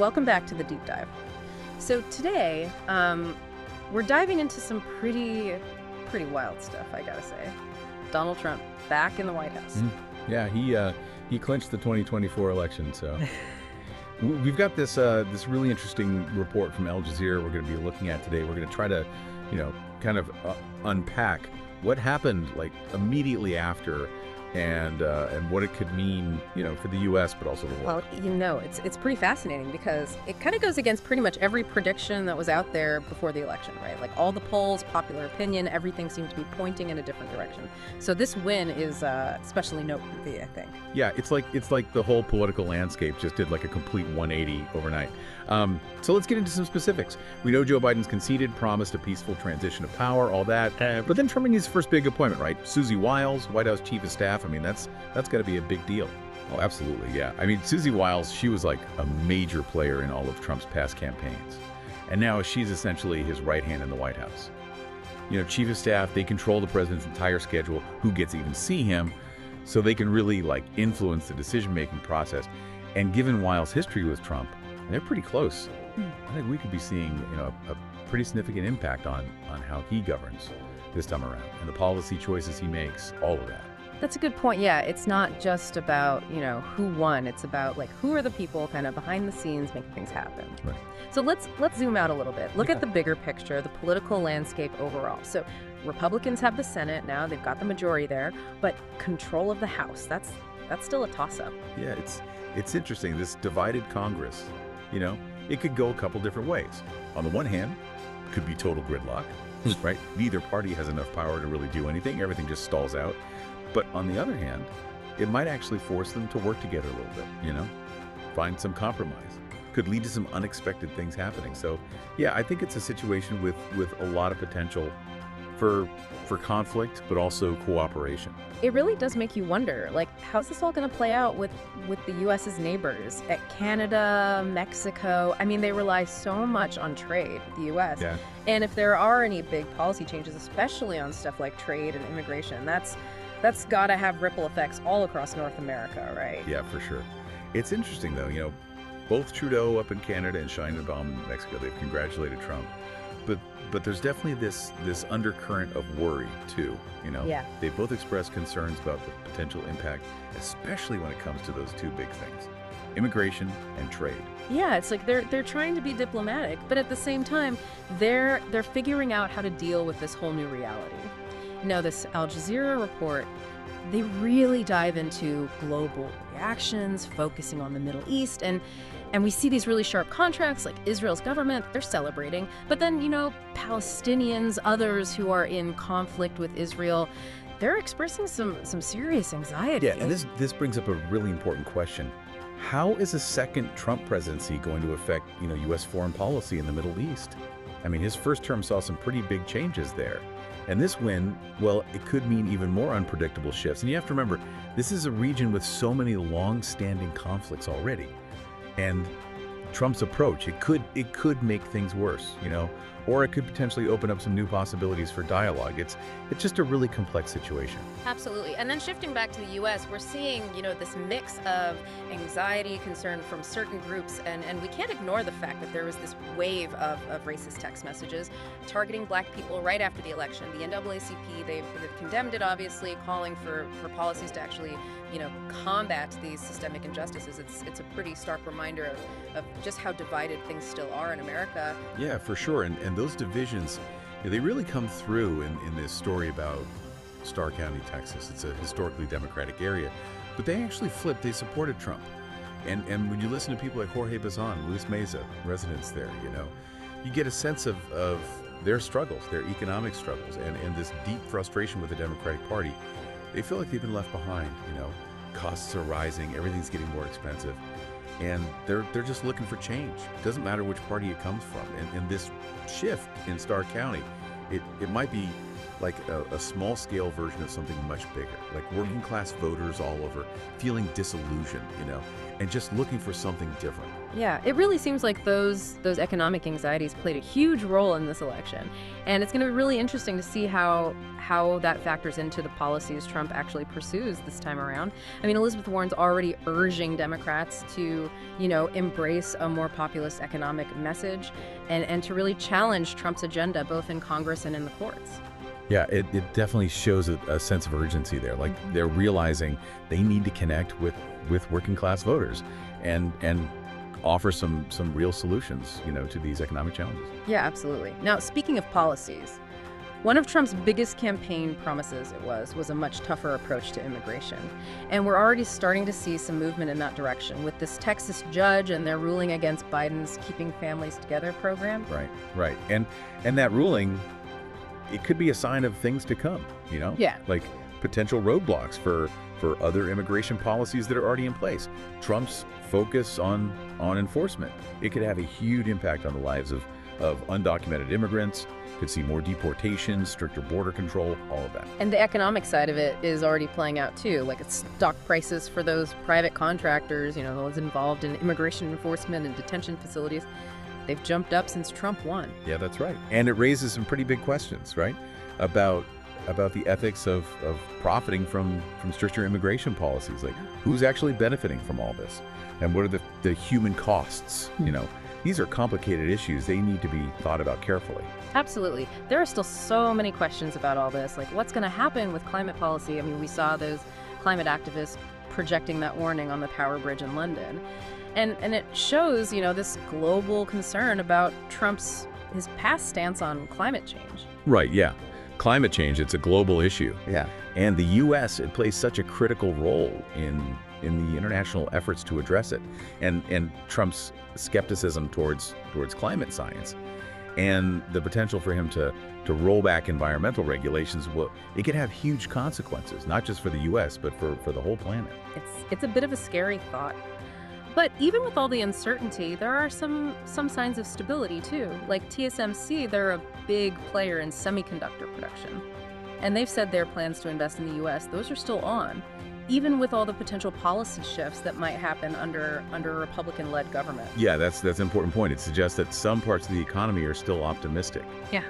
welcome back to the deep dive. So today, we're diving into some pretty wild stuff, I gotta say. Donald Trump back in the White House. Yeah, he clinched the 2024 election. So we've got this really interesting report from Al Jazeera we're going to be looking at today. We're going to try to, kind of unpack what happened like immediately after, and what it could mean, for the U.S. but also the world. Well, it's pretty fascinating because it kind of goes against pretty much every prediction that was out there before the election, right? Like all the polls, popular opinion, everything seemed to be pointing in a different direction. So this win is especially noteworthy, I think. Yeah, it's like the whole political landscape just did like a complete 180 overnight. So let's get into some specifics. We know Joe Biden's conceded, promised a peaceful transition of power, all that. But then Trump made his first big appointment, right? Susie Wiles, White House chief of staff. I mean, that's got to be a big deal. Oh, absolutely, yeah. I mean, Susie Wiles, she was like a major player in all of Trump's past campaigns. And now she's essentially his right hand in the White House. Chief of staff, they control the president's entire schedule, who gets to even see him, so they can really like influence the decision-making process. And given Wiles' history with Trump, they're pretty close. I think we could be seeing, a pretty significant impact on how he governs this time around and the policy choices he makes, all of that. That's a good point. Yeah, it's not just about, who won. It's about like who are the people kind of behind the scenes making things happen. Right. So let's zoom out a little bit. Look at the bigger picture, the political landscape overall. So Republicans have the Senate now, they've got the majority there, but control of the House, that's still a toss-up. Yeah, it's interesting. This divided Congress, it could go a couple different ways. On the one hand, it could be total gridlock, right? Neither party has enough power to really do anything. Everything just stalls out. But on the other hand, it might actually force them to work together a little bit, find some compromise. Could lead to some unexpected things happening. So, yeah, I think it's a situation with a lot of potential for conflict, but also cooperation. It really does make you wonder, like, how's this all going to play out with the U.S.'s neighbors? At Canada, Mexico, I mean, they rely so much on trade, the U.S. Yeah. And if there are any big policy changes, especially on stuff like trade and immigration, that's got to have ripple effects all across North America, right? Yeah, for sure. It's interesting, though, both Trudeau up in Canada and Sheinbaum in Mexico, they've congratulated Trump. But there's definitely this undercurrent of worry, too, Yeah. They both expressed concerns about the potential impact, especially when it comes to those two big things, immigration and trade. Yeah, it's like they're trying to be diplomatic, but at the same time, they're figuring out how to deal with this whole new reality. This Al Jazeera report, they really dive into global reactions, focusing on the Middle East, and we see these really sharp contrasts, like Israel's government, they're celebrating, but then, Palestinians, others who are in conflict with Israel, they're expressing some serious anxiety. Yeah, and this brings up a really important question. How is a second Trump presidency going to affect, U.S. foreign policy in the Middle East? I mean, his first term saw some pretty big changes there. And this win, well, it could mean even more unpredictable shifts. And you have to remember, this is a region with so many long-standing conflicts already. And Trump's approach, it could make things worse, or it could potentially open up some new possibilities for dialogue. It's just a really complex situation. Absolutely. And then shifting back to the U.S., we're seeing, this mix of anxiety, concern from certain groups, and we can't ignore the fact that there was this wave of racist text messages targeting black people right after the election. The NAACP, they've condemned it, obviously, calling for policies to actually, combat these systemic injustices. It's a pretty stark reminder of just how divided things still are in America. Yeah, for sure. And those divisions, they really come through in this story about Starr County, Texas. It's a historically Democratic area, but they actually flipped. They supported Trump. And when you listen to people like Jorge Bazan, Luis Meza, residents there, you get a sense of their struggles, their economic struggles, and this deep frustration with the Democratic Party. They feel like they've been left behind, costs are rising, everything's getting more expensive. And they're just looking for change. It doesn't matter which party it comes from. And this shift in Starr County, it might be like a small-scale version of something much bigger, like working-class voters all over feeling disillusioned, and just looking for something different. Yeah, it really seems like those economic anxieties played a huge role in this election. And it's going to be really interesting to see how that factors into the policies Trump actually pursues this time around. I mean, Elizabeth Warren's already urging Democrats to, embrace a more populist economic message and to really challenge Trump's agenda both in Congress and in the courts. Yeah, it definitely shows a sense of urgency there. Like they're realizing they need to connect with working class voters and offer some real solutions, to these economic challenges. Yeah, absolutely. Now, speaking of policies, one of Trump's biggest campaign promises was a much tougher approach to immigration. And we're already starting to see some movement in that direction with this Texas judge and their ruling against Biden's Keeping Families Together program. Right. And that ruling, it could be a sign of things to come, Yeah. Like potential roadblocks for other immigration policies that are already in place. Trump's focus on enforcement, it could have a huge impact on the lives of undocumented immigrants. Could see more deportations, stricter border control, all of that. And the economic side of it is already playing out too, like it's stock prices for those private contractors, those involved in immigration enforcement and detention facilities. They've jumped up since Trump won. Yeah, that's right. And it raises some pretty big questions, right? About the ethics of profiting from stricter immigration policies. Like, who's actually benefiting from all this? And what are the human costs? These are complicated issues. They need to be thought about carefully. Absolutely. There are still so many questions about all this. Like, what's going to happen with climate policy? I mean, we saw those climate activists projecting that warning on the Tower Bridge in London. And it shows, this global concern about his past stance on climate change. Right, yeah. Climate change, it's a global issue. Yeah. And the U.S., it plays such a critical role in the international efforts to address it. And Trump's skepticism towards climate science and the potential for him to roll back environmental regulations, it could have huge consequences, not just for the U.S., but for the whole planet. It's a bit of a scary thought. But even with all the uncertainty, there are some signs of stability too. Like TSMC, they're a big player in semiconductor production. And they've said their plans to invest in the U.S., those are still on, even with all the potential policy shifts that might happen under a Republican-led government. Yeah, that's an important point. It suggests that some parts of the economy are still optimistic. Yeah.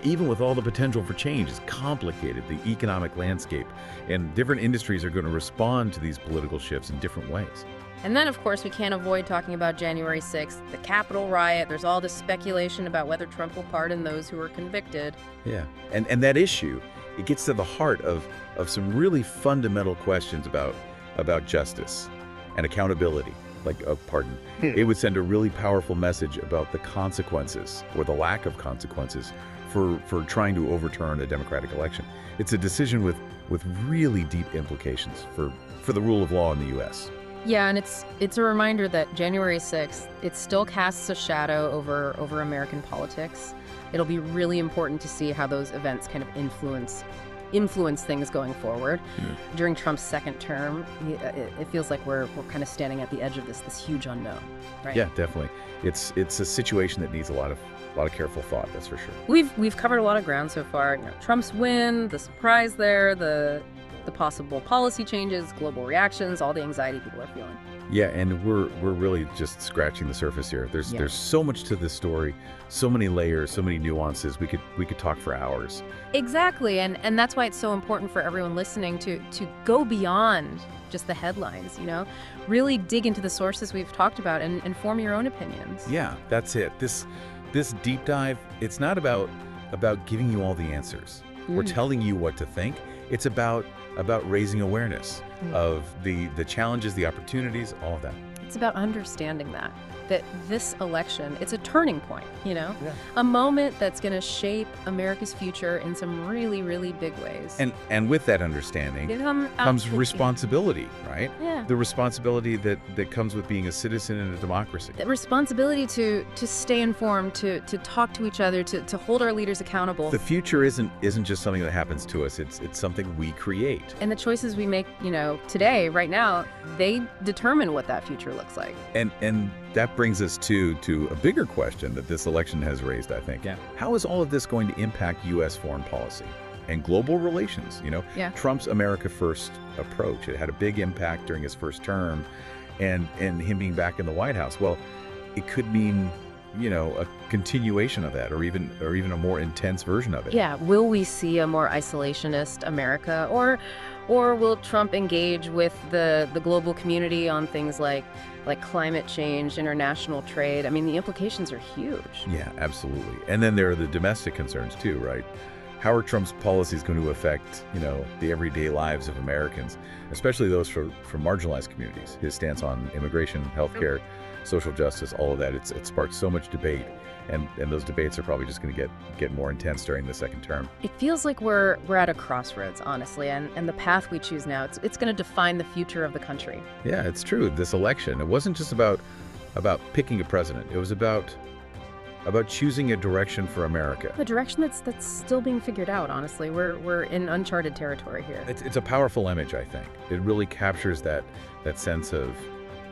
Even with all the potential for change, it's complicated, the economic landscape, and different industries are going to respond to these political shifts in different ways. And then, of course, we can't avoid talking about January 6th, the Capitol riot. There's all this speculation about whether Trump will pardon those who were convicted. Yeah, and that issue, it gets to the heart of some really fundamental questions about justice and accountability. Like, pardon. It would send a really powerful message about the consequences, or the lack of consequences, for trying to overturn a democratic election. It's a decision with really deep implications for the rule of law in the U.S. Yeah, and it's a reminder that January 6th, it still casts a shadow over American politics. It'll be really important to see how those events kind of influence things going forward. During Trump's second term, it feels like we're kind of standing at the edge of this huge unknown, right? Yeah, definitely. It's a situation that needs a lot of careful thought, that's for sure. We've covered a lot of ground so far. Trump's win, the surprise there, the possible policy changes, global reactions, all the anxiety people are feeling. Yeah, and we're really just scratching the surface here. There's so much to this story, so many layers, so many nuances. We could talk for hours. Exactly, and that's why it's so important for everyone listening to go beyond just the headlines, really dig into the sources we've talked about and form your own opinions. Yeah, that's it. This deep dive, it's not about giving you all the answers or telling you what to think. It's about raising awareness of the challenges, the opportunities, all of that. It's about understanding that this election, it's a turning point, a moment that's going to shape America's future in some really, really big ways. And with that understanding comes responsibility, right? Yeah. The responsibility that comes with being a citizen in a democracy. The responsibility to stay informed, to talk to each other, to hold our leaders accountable. The future isn't just something that happens to us. It's something we create. And the choices we make, today, right now, they determine what that future looks like. And that brings us to a bigger question that this election has raised, I think. Yeah. How is all of this going to impact U.S. foreign policy? and global relations. Yeah. Trump's America First approach, it had a big impact during his first term, and him being back in the White House. Well, it could mean, a continuation of that, or even a more intense version of it. Yeah, will we see a more isolationist America, or will Trump engage with the global community on things like climate change, international trade? I mean, the implications are huge. Yeah, absolutely. And then there are the domestic concerns too, right? How are Trump's policies going to affect, the everyday lives of Americans, especially those from marginalized communities? His stance on immigration, healthcare, social justice, all of that, it sparked so much debate. And those debates are probably just going to get more intense during the second term. It feels like we're at a crossroads, honestly, and the path we choose now, it's going to define the future of the country. Yeah, it's true. This election, it wasn't just about picking a president. It was about choosing a direction for America. The direction that's still being figured out, honestly. We're in uncharted territory here. It's a powerful image, I think. It really captures that sense of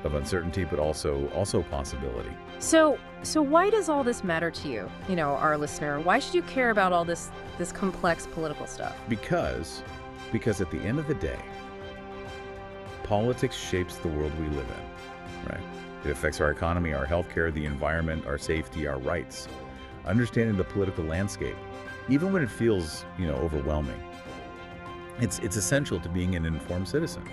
uncertainty, but also possibility. So why does all this matter to you, our listener? Why should you care about all this complex political stuff? Because at the end of the day, politics shapes the world we live in, right? It affects our economy, our healthcare, the environment, our safety, our rights. Understanding the political landscape, even when it feels, overwhelming, it's essential to being an informed citizen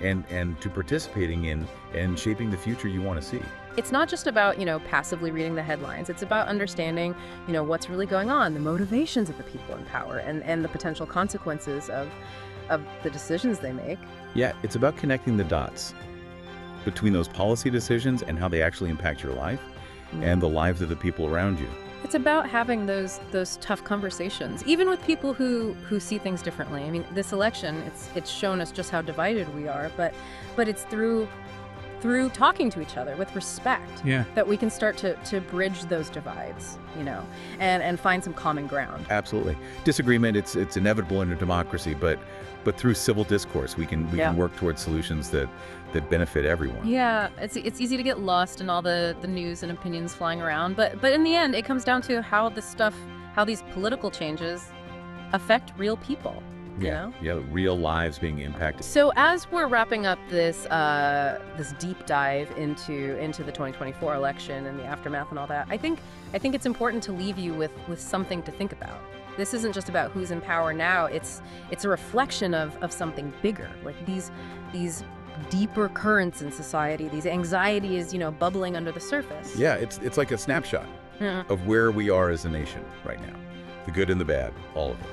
and to participating in and shaping the future you want to see. It's not just about, passively reading the headlines. It's about understanding, what's really going on, the motivations of the people in power, and the potential consequences of the decisions they make. Yeah, it's about connecting the dots between those policy decisions and how they actually impact your life and the lives of the people around you. It's about having those tough conversations, even with people who see things differently. I mean, this election, it's shown us just how divided we are, but it's through talking to each other with respect that we can start to bridge those divides, and find some common ground. Absolutely. Disagreement, it's inevitable in a democracy, but through civil discourse, we can work towards solutions that benefit everyone. Yeah, it's easy to get lost in all the news and opinions flying around, but in the end, it comes down to how these political changes affect real people. Yeah, real lives being impacted. So as we're wrapping up this deep dive into the 2024 election and the aftermath and all that, I think it's important to leave you with something to think about. This isn't just about who's in power now. It's a reflection of something bigger, like these deeper currents in society, these anxieties, bubbling under the surface. Yeah, it's like a snapshot of where we are as a nation right now, the good and the bad, all of it.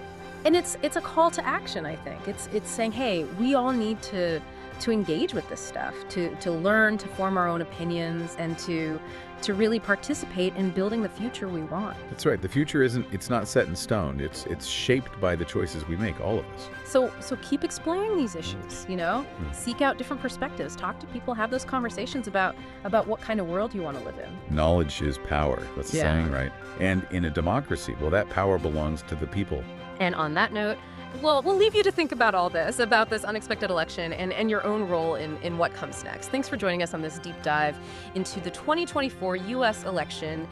And it's a call to action, I think. It's saying, hey, we all need to engage with this stuff, to learn, to form our own opinions, and to really participate in building the future we want. That's right. The future it's not set in stone. It's shaped by the choices we make, all of us. So keep exploring these issues, Seek out different perspectives, talk to people, have those conversations about what kind of world you want to live in. Knowledge is power. That's the saying, right? And in a democracy, well, that power belongs to the people. And on that note, we'll leave you to think about all this, about this unexpected election and your own role in what comes next. Thanks for joining us on this deep dive into the 2024 U.S. election,